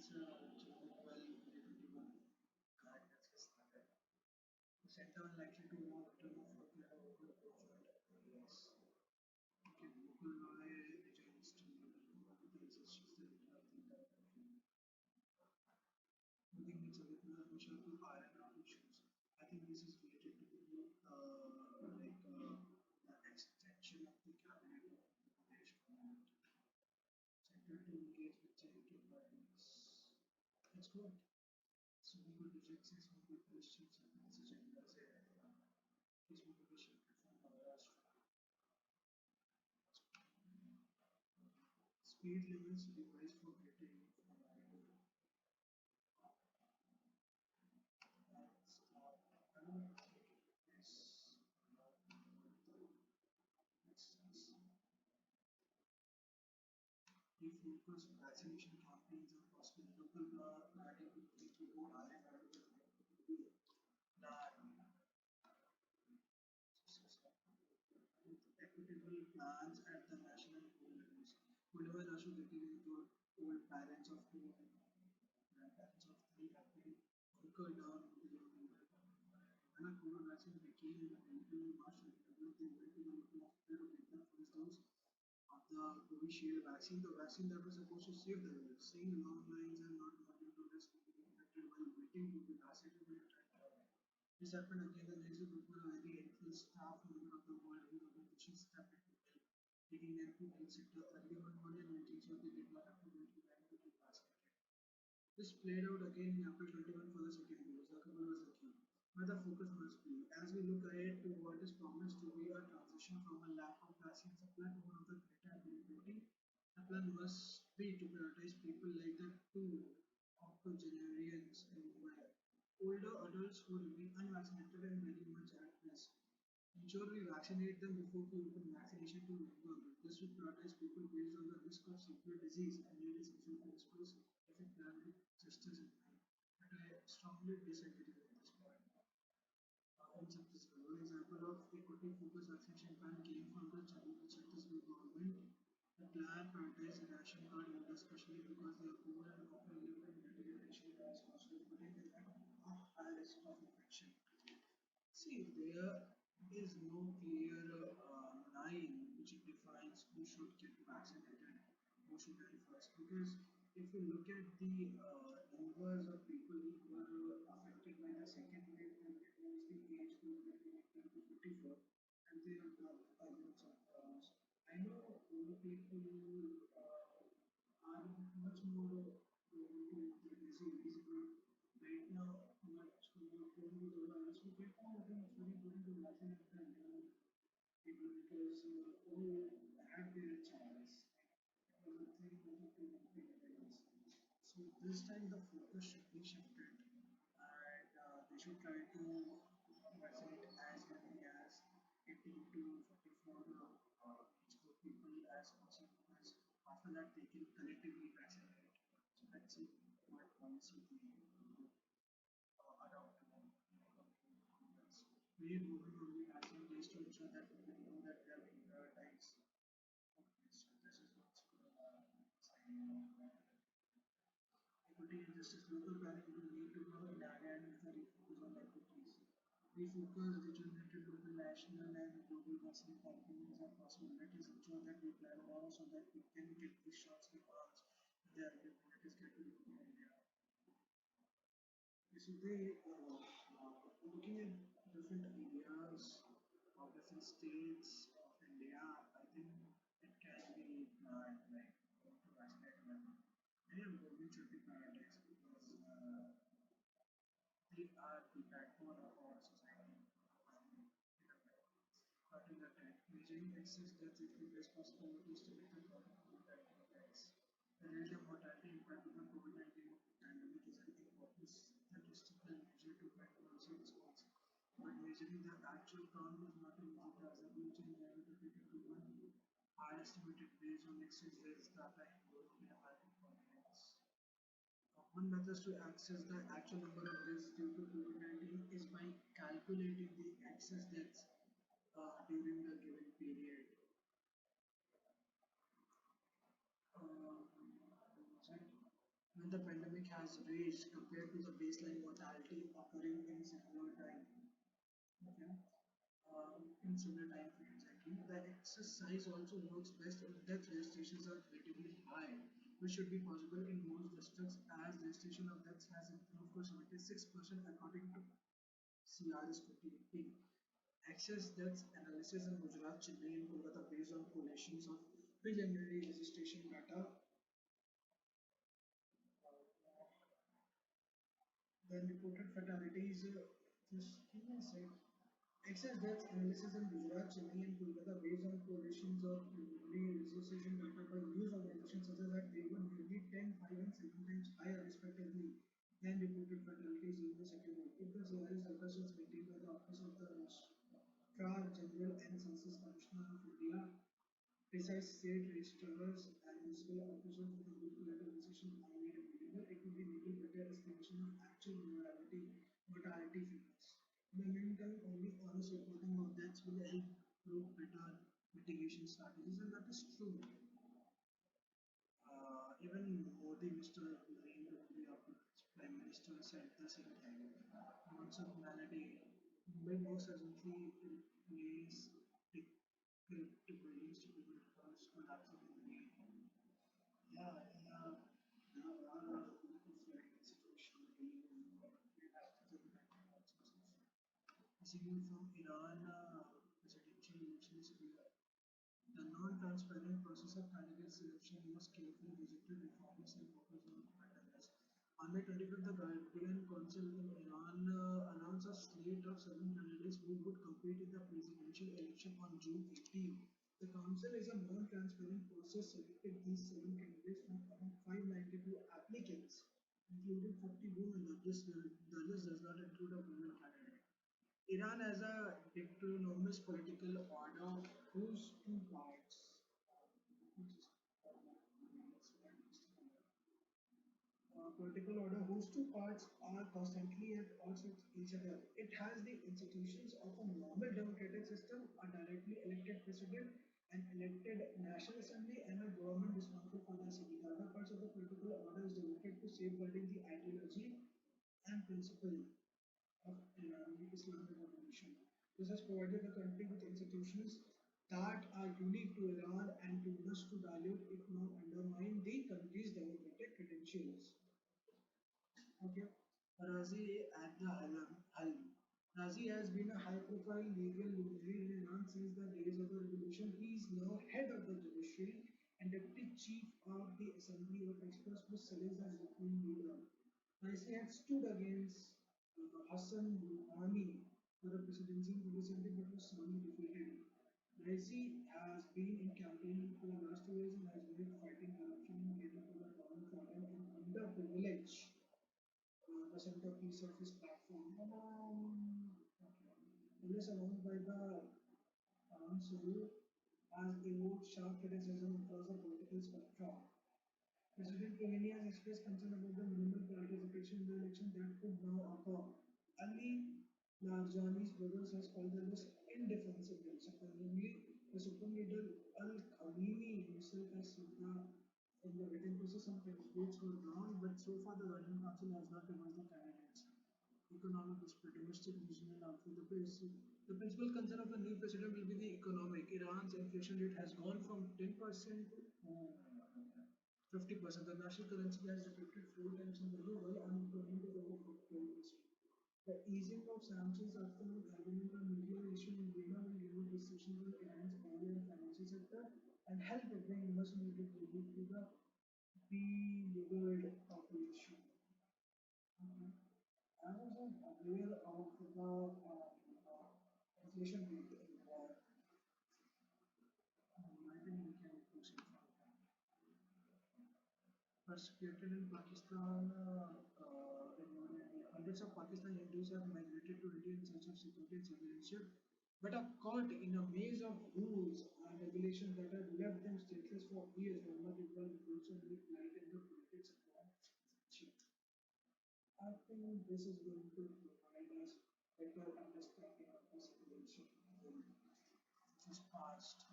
June 12, 2021, guidance is started. The center likely to know return of workload over the project. Yes. Okay, local law regions to the institutions that have the looking at which are to iron out issues. I think this is related to the extension of the cabinet of the Pradesh government. Center to engage with charity partners. That's good. So we could reject this, we could questions and message and as this motivation from Maharashtra. Speed limits device for getting from I don't know this instance. Refocus vaccination campaigns are possible. Local guiding people who are equitable plans at the national levels. Whenever I should get into old parents of two grandparents of three have been hunkered down with the when a COVID vaccine became available in March 2020, they went to the local hospital to get the first dose of the Covishield vaccine, the vaccine that was supposed to save the world. Seeing long lines and not wanting to risk being infected while waiting to be vaccinated. This happened again the next day before a very helpful staff member of the World Health Organization stepped in to help, taking them to health sector early one morning and making sure they did not have to wait in line to get vaccinated. This played out again in April 21 for the second dose. The couple was the key. Where the focus must be. As we look ahead to what is promised to be a transition from a lack of vaccine supply to one of the greater availability, the plan must be to prioritize people like the two octogenarians in Mumbai, older adults who remain unvaccinated and very much at risk. Ensure we vaccinate them before we open vaccination to younger adults. This will prioritize people based on the risk of severe disease and really social exposed if it planned with justice in mind. But I strongly disagree with this point. In Chhattisgarh, one example of equity focused vaccination plan came from the Chhattisgarh government. The plan prioritized ration card holders, especially because they are poor and often live in multi-generational households, putting them at a high risk of infection. See, there is no clear line which defines who should get vaccinated, who should die first. Because if you look at the numbers of people who were affected by the second wave, then it was the age group between 18 to 54, and they are the lots of I know older people are much more prone to the disease, but right now, much more prone to the virus. So people I think it's very important to vaccinate the young people because all had their chance. It was a thing that you could be against. So this time the focus should be shifted and they should try to vaccinate as many as 18 to 44 age group people as possible because after that they can collectively vaccinate. So let's see what policy they adopt to governments. We need government only vaccinate ways to ensure that people know that they are being prioritized. Okay, so this is what's going on. Equity and justice local planning will need to go in and with the refocus on equities. Refocus regenerated local, national and global vaccine campaigns are possible. Let us ensure that we plan now so that we can get these shots in arms when the availabilities get to the India. So they looking at different areas of different states of India, I think it can be planned like to vaccinate them. And government should be prioritized because they are the backbone of our society. Cutting the debt, measuring excess deaths is the best possible way to estimate the COVID-19 deaths. The relative mortality impact of the COVID-19 pandemic is an important statistical measure to guide policy response. But measuring the actual count is not an easy task. The future is never difficult to one are estimated based on excess deaths data in both minimal and confidence. One method to access the actual number of deaths due to COVID-19 is by calculating the excess deaths during the given period. What was it? when the pandemic has raged compared to the baseline mortality occurring in similar time. Okay. In similar time frame exactly. The exercise also works best if death registrations are relatively high, which should be possible in most districts as registration of deaths has improved to 76% according to CRS 2018. Access deaths analysis in Gujarat, Chennai, and Kolkata based on collations of preliminary registration data. The reported fatalities, just give me a sec. Excess deaths analysis in Gujarat, Chennai, and Kolkata based on correlations of preliminary registration data by news organizations such as that they were nearly 10, 5, and 7 times higher respectively than reported fatalities in the second week. If the CRS data is maintained by the Office of the Registrar General and Census Commissioner of India, precise state registrars and municipal officials with a good collateralization are made available, it will enable better estimation of actual mortality figures. In the meantime, only honest reporting of deaths will help prove better mitigation strategies, and that is true. Even Modi, Mr. Narendra Modi, our Prime Minister, said the same thing. Monsoon malady, Mumbai most urgently replace decrypt buildings to prevent cars collapsing in the rain. Yeah, there are flooding situation a signal from Iran presidential election is clear. The non-transparent process of candidate selection was carefully visited reformers and focused on matters. On May 25th, the Guardian Council in Iran announced a slate of seven candidates who would compete in the presidential election on June 18th. The council is a non-transparent process selected these seven candidates from around 592 applicants, including 40 women. The list does not include a women candidate. Iran has a dictatorial political order whose two parts political order whose two parts are constantly at odds with each other. It has the institutions of a normal democratic system, a directly elected president, an elected National Assembly, and a government responsible for the city. The other parts of the political order is devoted to safeguarding the ideology and principle of Islamic revolution. This has provided the country with institutions that are unique to Iran and to us to dilute, if not undermine, the country's democratic credentials. Okay. Razi at the helm. Razi has been a high-profile legal luminary in Iran since the days of the revolution. He is now head of the judiciary and deputy chief of the Assembly of Experts with Saleh as supreme leader. Raisi had stood against Hassan Rouhani for the presidency in 2017 but was soundly defeated. Raisi has been in campaign for the last 2 years and has been fighting corruption in Kenya for the downtrodden and underprivileged the centerpiece of his platform. Okay. It is announced by the council has evoked sharp criticism across the political spectrum. President Khomeini has expressed concern about the minimal participation in the election that could now occur. Ali Larjani's brothers has called the list indefensible. Surprisingly, the Supreme Leader Al Khamenei himself has said that in the written process some candidates were drawn, but so far the Guardian Council has not reversed the candidates. Economic spread, domestic regional outflow. The principal concern of the new president will be the economic. Iran's inflation rate has gone from 10% to 50%. The national currency has depleted 4 times in value, while unemployment is over 12%. The easing of sanctions after having a nuclear issue in Vienna will remove restrictions on Iran's oil and financial sector and help bring much needed relief to the beleaguered population. Okay. I wasn't aware of the inflation rate in the I think we can proceed from there. Persecuted in Pakistan, hundreds of Pakistani Hindus have migrated to India in search of security and citizenship, but are caught in a maze of rules and regulations that have left them stateless for years. Muhammad Iqbal will also make light in the politics of citizenship. I think this is going to provide us better understanding of the citizenship bill which was passed.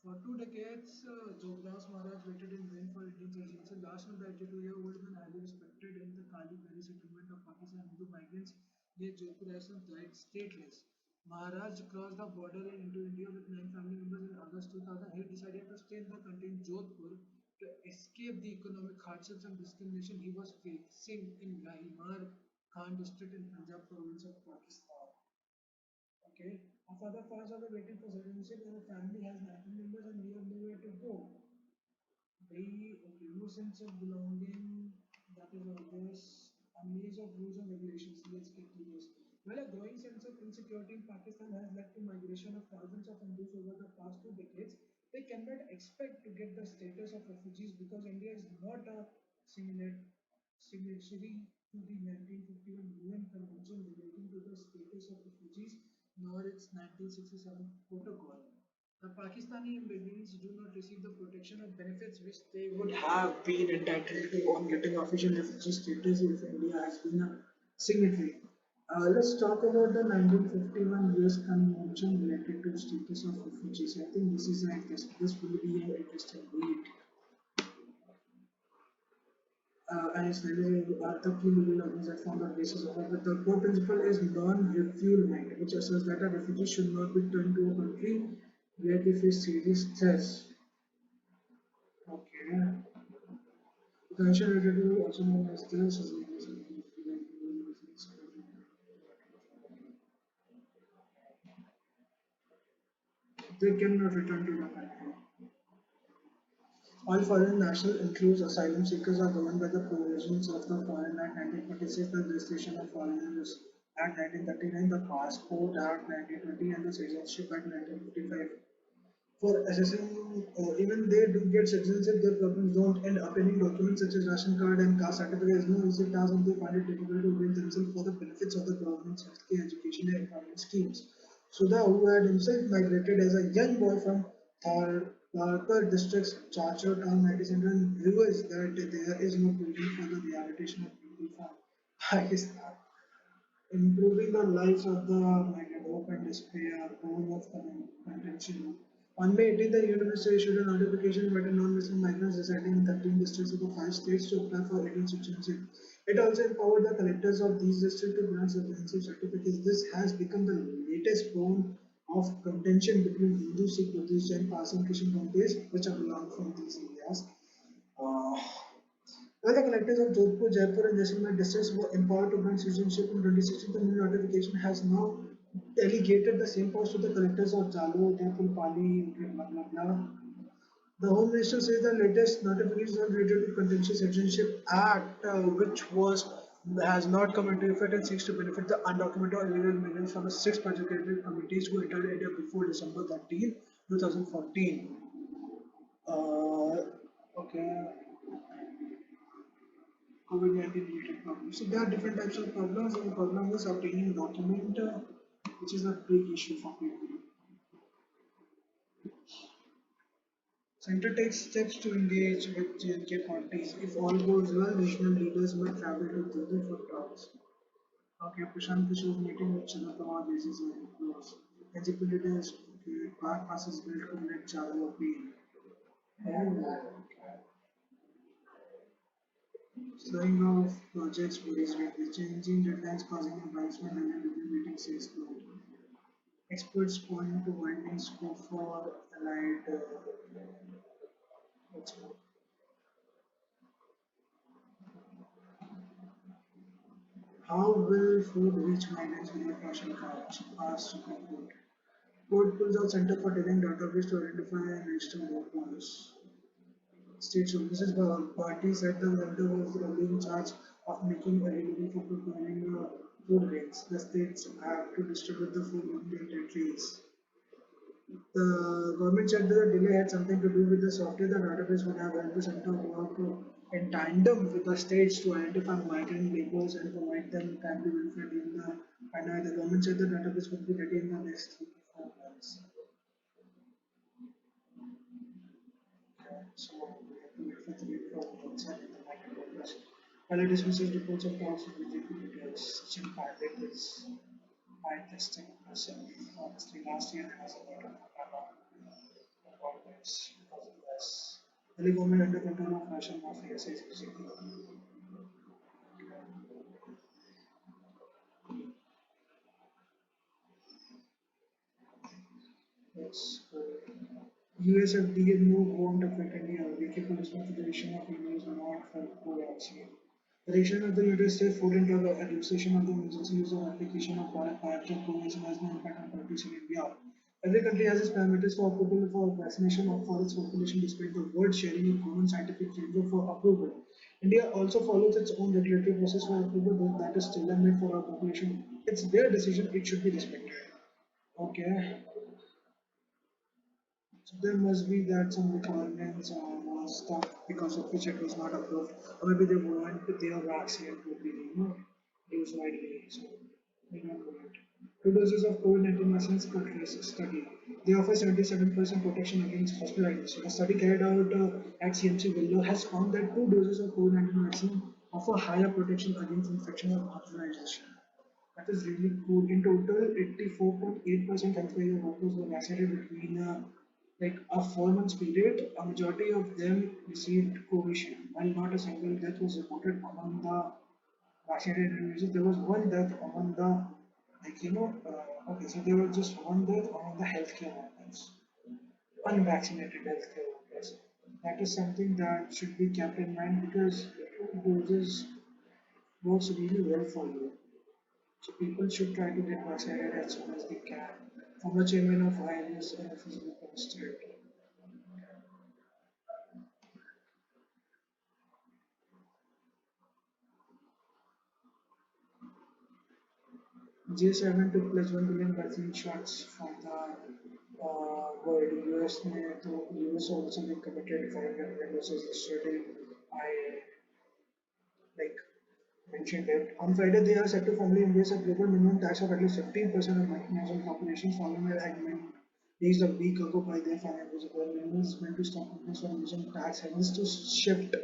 For 2 decades, Jogdas Maharaj waited in vain for Indian citizenship. Last month, the 82-year-old man, highly respected in the Kali Berry settlement of Pakistan, Hindu migrants near Jodhpur as died stateless. Maharaj crossed the border into India with 9 family members in August 2000. He decided to stay in the country in Jodhpur to escape the economic hardships and discrimination he was facing in Lahimar Khan district in Punjab province of Pakistan. Okay. Our father fathers are waiting for citizenship and the family has 19 members and we have nowhere to go. They okay, no sense of belonging, that is always a maze of rules and regulations. Let's get to this. Well, a growing sense of insecurity in Pakistan has led to migration of thousands of Hindus over the past 2 decades. They cannot expect to get the status of refugees because India is not a similar signatory to the 1951 UN Convention relating to the status of refugees, nor its 1967 protocol. The Pakistani immigrants do not receive the protection or benefits which they would have been entitled to on getting official refugee status if India has been a signatory. Let's talk about the 1951 US Convention related to status of refugees. I think this will be an interesting read. And its values are the key legal norms that form the basis of it. But the core principle is non-refoulement, which asserts that a refugee should not be turned to a country where they face serious threats. Okay. The convention related to also known as this they cannot return to the country. All foreign nationals, includes asylum seekers, are governed by the provisions of the Foreign Act 1946, the Registration of Foreigners Act 1939, the Passport Act 1920, and the Citizenship Act 1955. For assessing, even they do get citizenship, their problems don't end up in documents such as ration card and caste certificate. Is no easy task, and they find it difficult to avail themselves for the benefits of the government's healthcare, education, and employment schemes. Sudha, who had himself migrated as a young boy from Tharkar district's Chachar town, 1900, realized that there is no provision for the rehabilitation of people from Pakistan. Improving the lives of the migrant hope and despair, born of contention. On May 18th, the university issued a notification inviting non-Muslim migrants residing in 13 districts of the 5 states to apply for Indian citizenship. It also empowered the collectors of these districts to grant citizenship certificates. This has become the latest bone of contention between Hindu, Sikh, Buddhist, and Parsi and Christian communities which are belong from these areas. Uh, well, the collectors of Jodhpur, Jaipur, and Jaisalmer districts were empowered to grant citizenship in 2016. The new notification has now delegated the same powers to the collectors of Jalo, Udaipur, Pali, blah blah blah. The Home Minister says the latest notification related to Contentious Citizenship Act, which was has not come into effect and seeks to benefit the undocumented or illegal migrants from the six particular communities who entered India before December 13, 2014. Okay, COVID-19 related problems. So there are different types of problems, and the problem is obtaining document, which is a big issue for people. Center takes steps to engage with J&K parties. If all goes well, regional leaders might travel to Delhi for talks. Okay, Prashant Kishore's meeting with Sharad Pawar basis are close. NCP leaders, okay, park passes built to let Chalu appeal. Oh, slowing of projects worries with changing deadlines causing embarrassment and review meeting says no. Experts point to widening scope for allied export. How will food reach migrants without partial coverage? Asked Supreme Court. Court pulls out Center for Telling database to identify and register workers. State services party said the vendor was being charged of making available for preparing food grains. The states have to distribute the food in their territories. The government said that the delay had something to do with the software. The database would have helped the center work in tandem with the states to identify migrant laborers and provide them timely benefit in the and the government said the database would be ready in the next 3 to 4 months. So we have to wait for 3 to 4 months and the migrant workers. While it dismisses reports of talks with BJP leaders, Sachin Pilot is by testing herself. Honestly, last year there was a lot of drama about this. because of this. Delhi government under control of Russian mafia says basically. Yes. US FDA move won't affect India. UK police notification of emails not for co-vaccine. The decision of the United States Food and Drug Administration of the emergency use of application of biotech covaxin has no impact on countries in India. Every country has its parameters for approval for vaccination of for its population despite the world sharing a common scientific framework for approval. India also follows its own regulatory process for approval, but that is still made for our population. It's their decision, it should be respected. Okay. So there must be that some requirements was stuck because of which it was not approved, or maybe they want their vaccine to be used widely. So they don't want it. Two doses of COVID-19 vaccines per case study. They offer 77% protection against hospitalization. A study carried out at CMC Vellore has found that two doses of COVID-19 vaccine offer higher protection against infection or hospitalization. That is really cool. In total, 84.8% healthcare workers were vaccinated between like a 4 months period. A majority of them received Covishield, while not a single death was reported among the vaccinated individuals. There was one death among the okay, so there was just one death among the healthcare workers, unvaccinated healthcare workers. That is something that should be kept in mind because doses works really well for you. So people should try to get vaccinated as soon as they can. Former chairman of INS and physical posted. G7 to pledge 1 billion vaccine shots for the world. US also been committed 500 doses yesterday. I like mentioned it. On Friday, they are set to formally embrace a global minimum tax of at least 15% of multinational corporations following an agreement released a week ago by their finance. The minimum is meant to stop companies from using tax havens to shift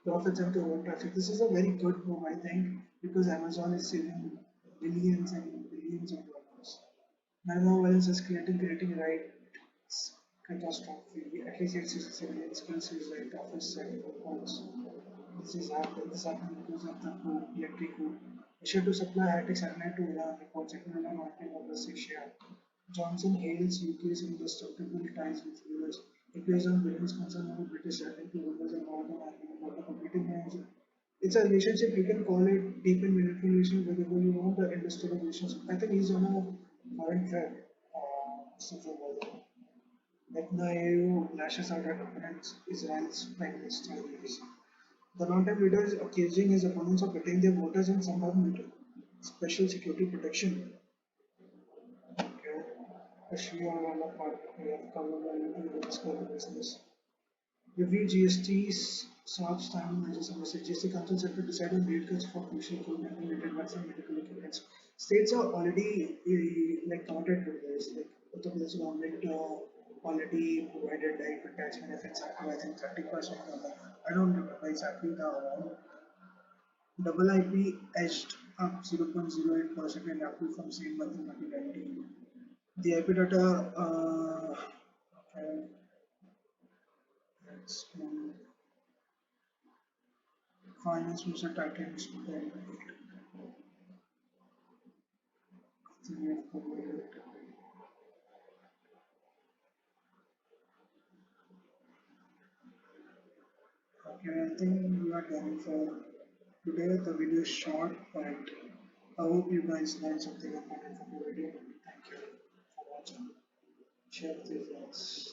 profits into own traffic. This is a very good move, I think, because Amazon is saving billions and billions of dollars. Nanoviolence is creating right catastrophe. At least it's civilian species like office and homes. This happened because of the electric coup. Russia to supply high-tech satellite to Iran, reports Iran market of the Asia. Johnson hails UK's indestructible ties with US. It plays on Britain's concern over British having to members of Northern Ireland about the competing names. It's a relationship, you can call it deep and military relationship, whatever you want, the industrial relationship. I think he's on a foreign trip, super well. Netanyahu lashes out at opponents, Israel's prime minister. The longtime leader is accusing his opponents of betraying their voters and somehow special security protection. Okay. Especially on one part, we have covered a little bit of business. Review GST's SARS timing measures and message. GST Council set to decide on rate cuts for crucial COVID-19 related vaccine medical equipment. States are already like committed to this. Like Uttar Pradesh government already provided like tax benefits up to I think 30%. I don't remember exactly the amount. Double IP edged up 0.08% in April from same month in 2019. The IP data okay, it's finance user titles then we have covered it. Okay, I think we are done for today. The video is short, but I hope you guys learned something important from the video. Thank you for watching. Share with your friends.